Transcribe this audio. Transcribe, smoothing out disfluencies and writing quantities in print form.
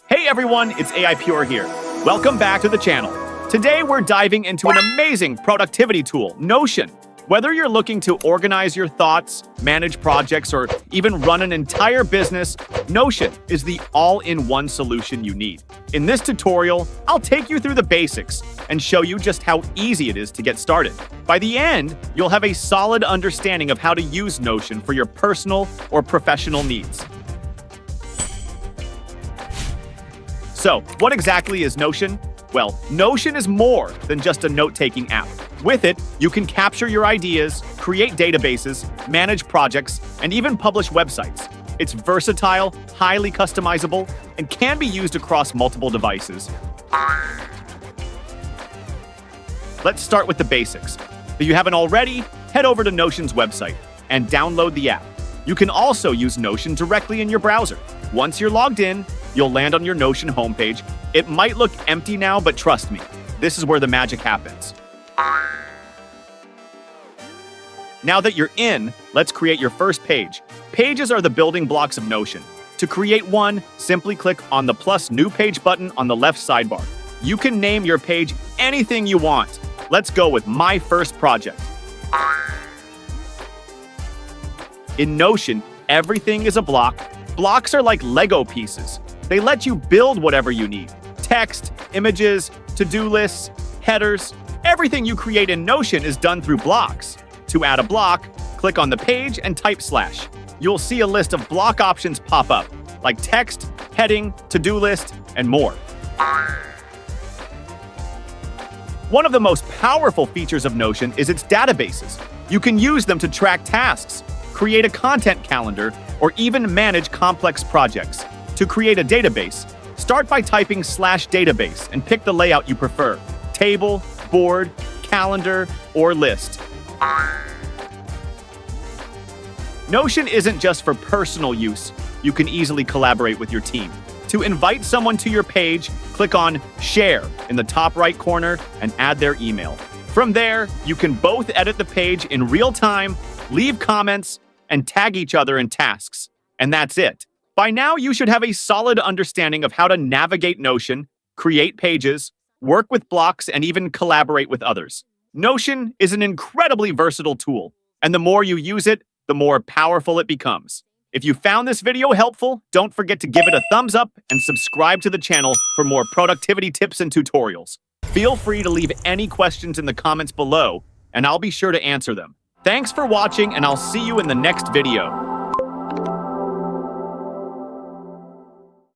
Hey everyone, it's AIPure here. Welcome back to the channel. Today we're diving into an amazing productivity tool, Notion. Whether you're looking to organize your thoughts, manage projects, or even run an entire business, Notion is the all-in-one solution you need. In this tutorial, I'll take you through the basics and show you just how easy it is to get started. By the end, you'll have a solid understanding of how to use Notion for your personal or professional needs. So, what exactly is Notion? Well, Notion is more than just a note-taking app. With it, you can capture your ideas, create databases, manage projects, and even publish websites. It's versatile, highly customizable, and can be used across multiple devices. Let's start with the basics. If you haven't already, head over to Notion's website and download the app. You can also use Notion directly in your browser. Once you're logged in, you'll land on your Notion homepage. It might look empty now, but trust me, this is where the magic happens. Now that you're in, let's create your first page. Pages are the building blocks of Notion. To create one, simply click on the plus new page button on the left sidebar. You can name your page anything you want. Let's go with my first project. In Notion, everything is a block. Blocks are like Lego pieces. They let you build whatever you need. Text, images, to-do lists, headers. Everything you create in Notion is done through blocks. To add a block, click on the page and type /. You'll see a list of block options pop up, like text, heading, to-do list, and more. One of the most powerful features of Notion is its databases. You can use them to track tasks, create a content calendar, or even manage complex projects. To create a database, start by typing /database and pick the layout you prefer: table, board, calendar, or list. Notion isn't just for personal use. You can easily collaborate with your team. To invite someone to your page, click on Share in the top right corner and add their email. From there, you can both edit the page in real time, leave comments, and tag each other in tasks. And that's it. By now, you should have a solid understanding of how to navigate Notion, create pages, work with blocks, and even collaborate with others. Notion is an incredibly versatile tool, and the more you use it, the more powerful it becomes. If you found this video helpful, don't forget to give it a thumbs up and subscribe to the channel for more productivity tips and tutorials. Feel free to leave any questions in the comments below, and I'll be sure to answer them. Thanks for watching, and I'll see you in the next video.